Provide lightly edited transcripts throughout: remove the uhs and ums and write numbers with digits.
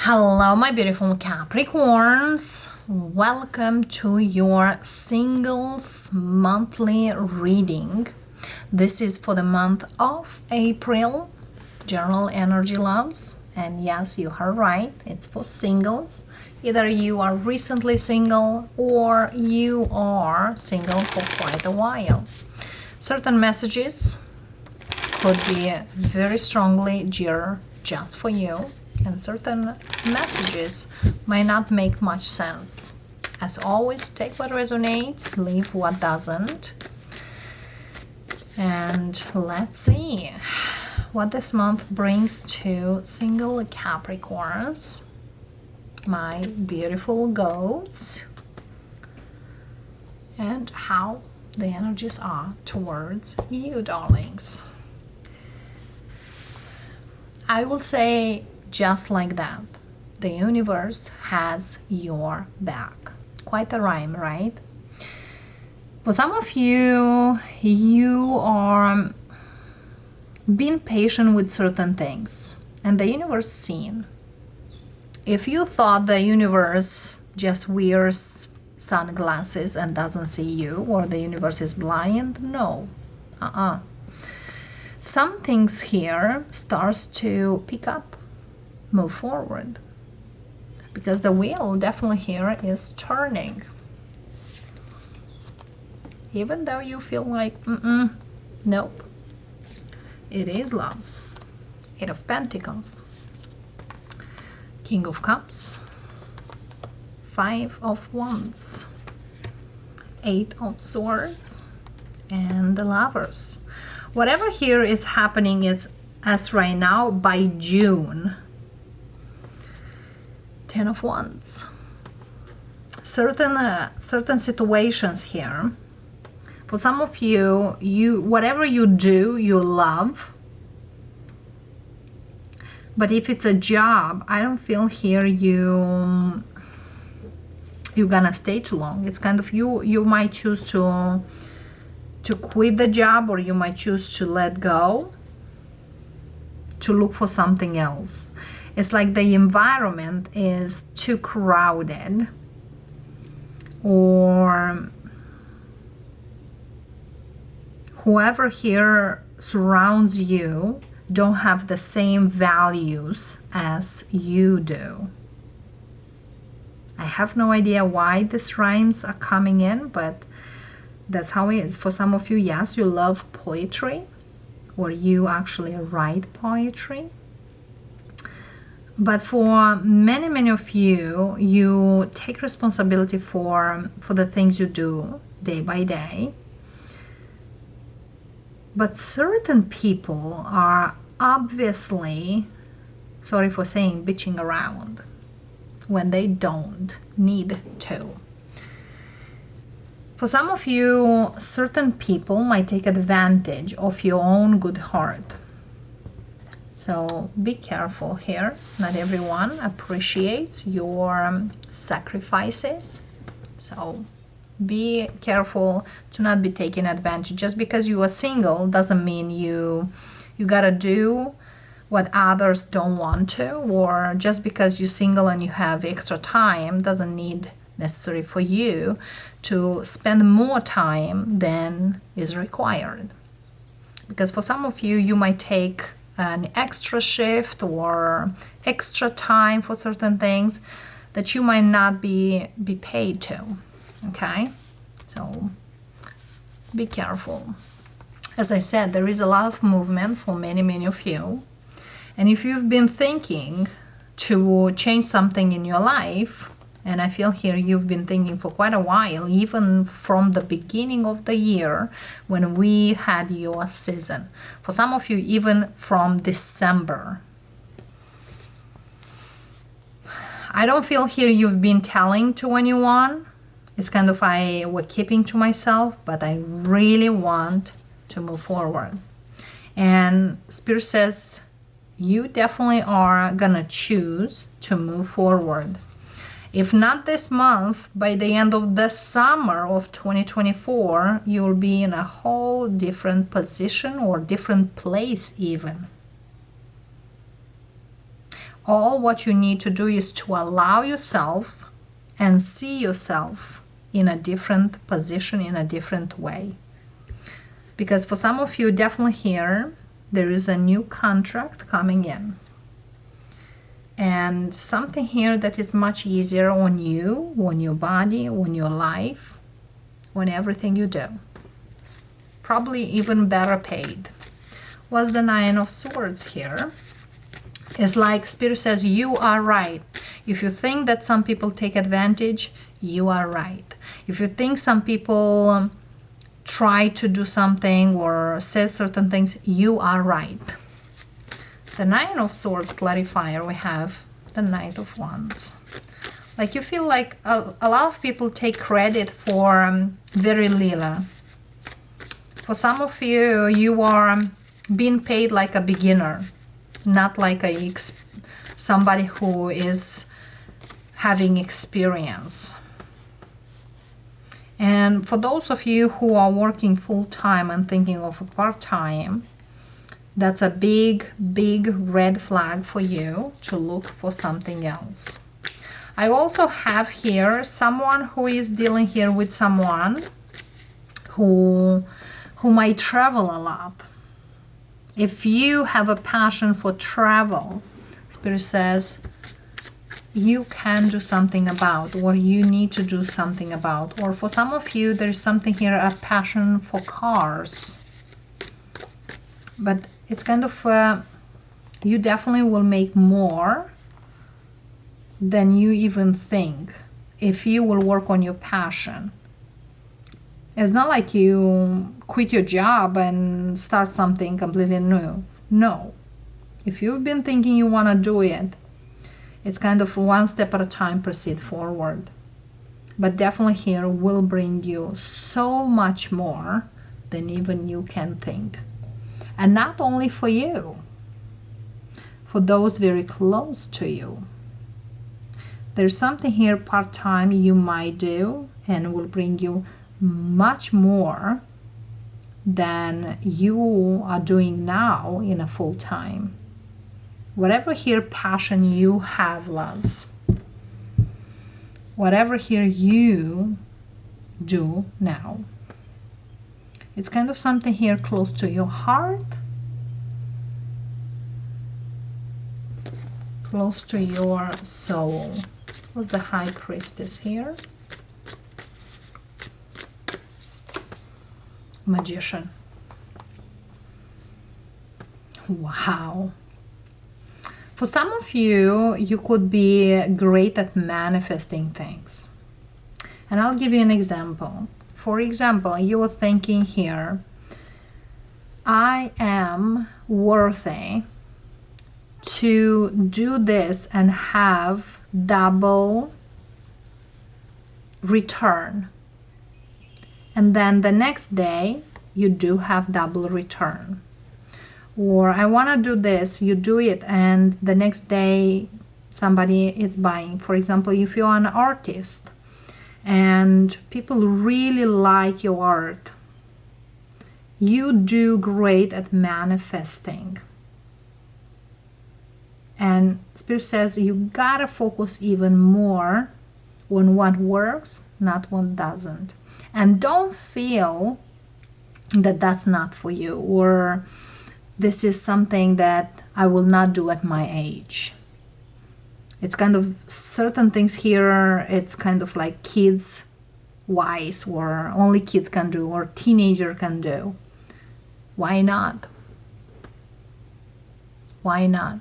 Hello, my beautiful Capricorns. Welcome to your singles monthly reading. This is for the month of April, general energy loves. And yes, you heard right, it's for singles. Either you are recently single or you are single for quite a while. Certain messages could be very strongly geared just for you, and certain messages might not make much sense. As always, take what resonates, leave what doesn't. And let's see what this month brings to single Capricorns, my beautiful goats, and how the energies are towards you, darlings. I will say just like that, the universe has your back. Quite a rhyme, right? For some of you, you are being patient with certain things, and the universe seen. If you thought the universe just wears sunglasses and doesn't see you, or the universe is blind, no. Some things here starts to pick up, move forward, because the wheel definitely here is turning. Even though you feel like, nope. It is loves. 8 of Pentacles, King of Cups, 5 of Wands, 8 of Swords, and the Lovers. Whatever here is happening is, as right now, by June. 10 of Wands. Certain situations here. For some of you, whatever you do, you love. But if it's a job, I don't feel here you're gonna stay too long. It's kind of you might choose to quit the job, or you might choose to let go, to look for something else. It's like the environment is too crowded, or whoever here surrounds you don't have the same values as you do. I have no idea why these rhymes are coming in, but that's how it is. For some of you, yes, you love poetry, or you actually write poetry. But for many of you, you take responsibility for the things you do day by day. But certain people are obviously, sorry for saying, bitching around when they don't need to. For some of you, certain people might take advantage of your own good heart. So be careful here. Not everyone appreciates your sacrifices. So be careful to not be taken advantage. Just because you are single doesn't mean you gotta do what others don't want to, or just because you're single and you have extra time doesn't need necessary for you to spend more time than is required. Because for some of you, you might take an extra shift or extra time for certain things that you might not be paid to. Okay, so be careful. As I said, there is a lot of movement for many of you, and if you've been thinking to change something in your life, and I feel here you've been thinking for quite a while, even from the beginning of the year when we had your season. For some of you, even from December. I don't feel here you've been telling to anyone. It's kind of I were keeping to myself, but I really want to move forward. And Spirit says you definitely are gonna choose to move forward. If not this month, by the end of the summer of 2024, you'll be in a whole different position or different place even. All what you need to do is to allow yourself and see yourself in a different position, in a different way. Because for some of you, definitely here, there is a new contract coming in. And something here that is much easier on you, on your body, on your life, on everything you do. Probably even better paid. What's the Nine of Swords here? It's like Spirit says, you are right. If you think that some people take advantage, you are right. If you think some people try to do something or say certain things, you are right. The Nine of Swords clarifier, we have the Knight of Wands. Like you feel like a lot of people take credit for very little. For some of you, you are being paid like a beginner, not like somebody who is having experience. And for those of you who are working full-time and thinking of a part-time, that's a big, big red flag for you to look for something else. I also have here someone who is dealing here with someone who might travel a lot. If you have a passion for travel, Spirit says you can do something about, or you need to do something about. Or for some of you, there's something here, a passion for cars. But it's kind of, you definitely will make more than you even think if you will work on your passion. It's not like you quit your job and start something completely new. No. If you've been thinking you want to do it, it's kind of one step at a time, proceed forward. But definitely here will bring you so much more than even you can think. And not only for you, for those very close to you. There's something here part-time you might do and will bring you much more than you are doing now in a full-time. Whatever here passion you have, loves, whatever here you do now, it's kind of something here close to your heart, close to your soul. What's the High Priestess here? Magician. Wow. For some of you, you could be great at manifesting things. And I'll give you an example. For example, you are thinking here, I am worthy to do this and have double return. And then the next day, you do have double return. Or I want to do this, you do it, and the next day somebody is buying. For example, if you're an artist and people really like your art, you do great at manifesting. And Spirit says you gotta focus even more on what works, not what doesn't. And don't feel that that's not for you, or this is something that I will not do at my age. It's kind of certain things here, it's kind of like kids wise, or only kids can do, or teenager can do. Why not? Why not?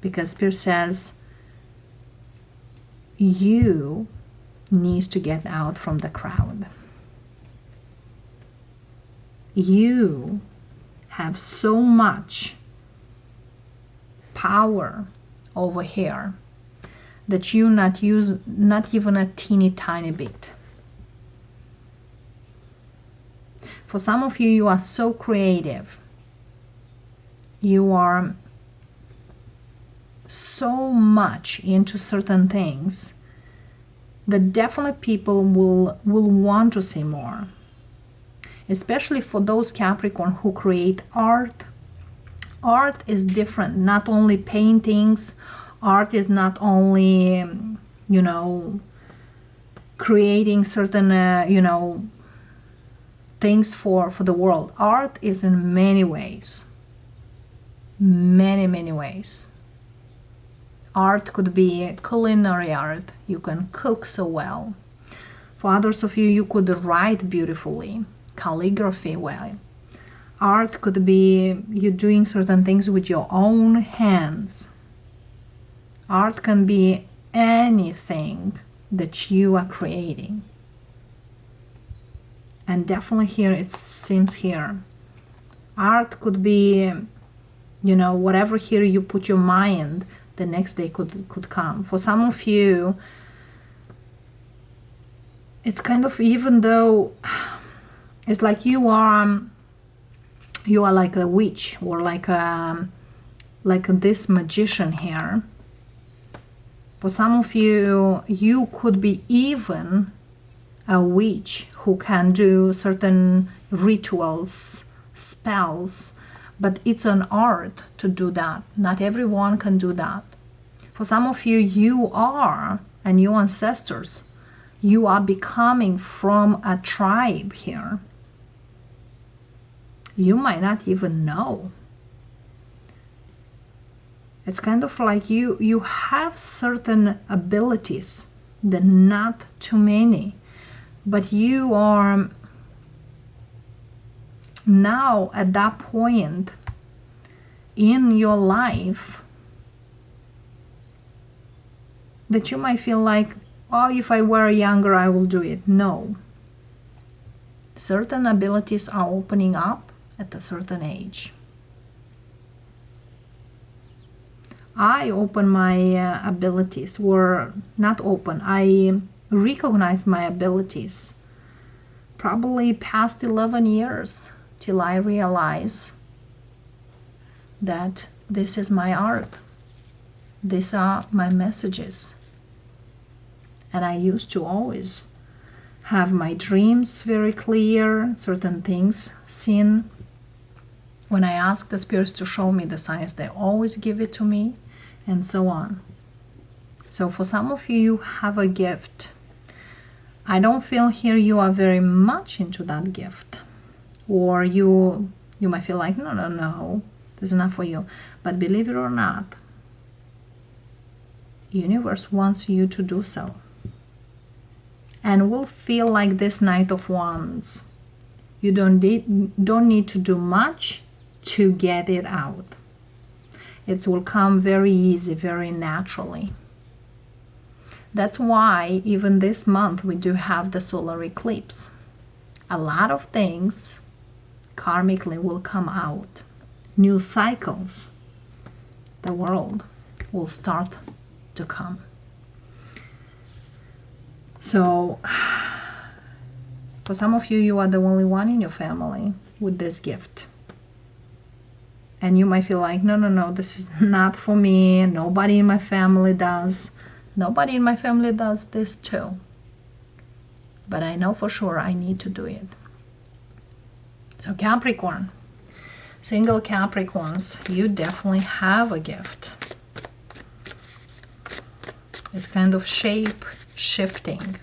Because Spirit says you need to get out from the crowd. You have so much power over here that you not use not even a teeny tiny bit. For some of you, you are so creative. You are so much into certain things that definitely people will want to see more. Especially for those Capricorn who create art, art is different. Not only paintings, art is not only, you know, creating certain, you know, things for the world. Art is in many ways. Many ways. Art could be culinary art. You can cook so well. For others of you, you could write beautifully, calligraphy well. Art could be you doing certain things with your own hands. Art can be anything that you are creating. And definitely here, it seems here, art could be, you know, whatever here you put your mind, the next day could come. For some of you, it's kind of, even though it's like you are like a witch, or like this magician here. For some of you, you could be even a witch who can do certain rituals, spells, but it's an art to do that. Not everyone can do that. For some of you, you are, and your ancestors, you are becoming from a tribe here. You might not even know. It's kind of like you have certain abilities, that not too many, but you are now at that point in your life that you might feel like, oh, if I were younger, I will do it. No. Certain abilities are opening up at a certain age. I open my abilities, or not open, I recognize my abilities probably past 11 years, till I realize that this is my art. These are my messages. And I used to always have my dreams very clear, certain things seen. When I ask the spirits to show me the signs, they always give it to me, and so on. So for some of you, you have a gift. I don't feel here you are very much into that gift. Or you might feel like, no, this is not for you. But believe it or not, universe wants you to do so. And will feel like this Knight of Wands. You don't need to do much to get it out. It will come very easy, very naturally. That's why even this month we do have the solar eclipse. A lot of things karmically will come out. New cycles, the world will start to come. So for some of you, you are the only one in your family with this gift. And you might feel like, no, this is not for me. Nobody in my family does. Nobody in my family does this too. But I know for sure I need to do it. So Capricorn, single Capricorns, you definitely have a gift. It's kind of shape shifting.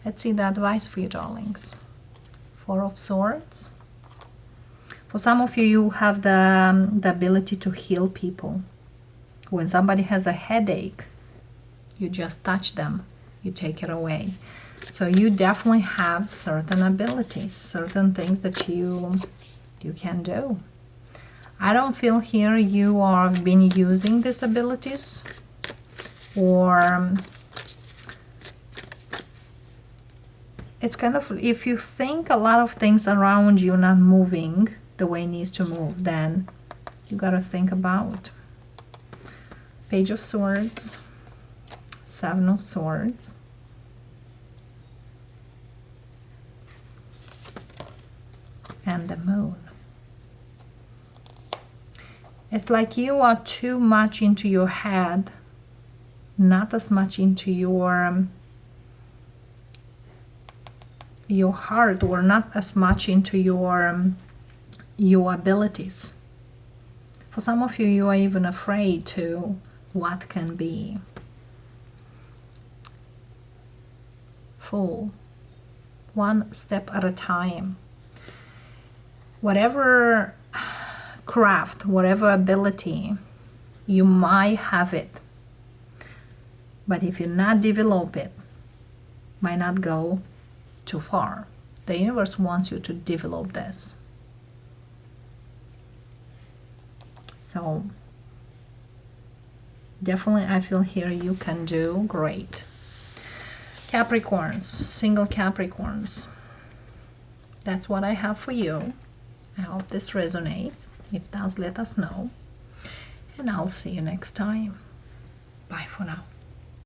Let's see the advice for you, darlings. Four of Swords. For some of you, you have the ability to heal people. When somebody has a headache, you just touch them, you take it away. So you definitely have certain abilities, certain things that you can do. I don't feel here you are been using these abilities, or it's kind of, if you think a lot of things around you not moving the way it needs to move, then you got to think about. Page of Swords, Seven of Swords, and the Moon. It's like you are too much into your head, not as much into your heart, or not as much into your your abilities. For some of you, you are even afraid to what can be. Full. One step at a time. Whatever craft, whatever ability, you might have it. But if you not develop it, might not go too far. The universe wants you to develop this. So definitely I feel here you can do great. Capricorns, single Capricorns. That's what I have for you. I hope this resonates. If it does, let us know. And I'll see you next time. Bye for now.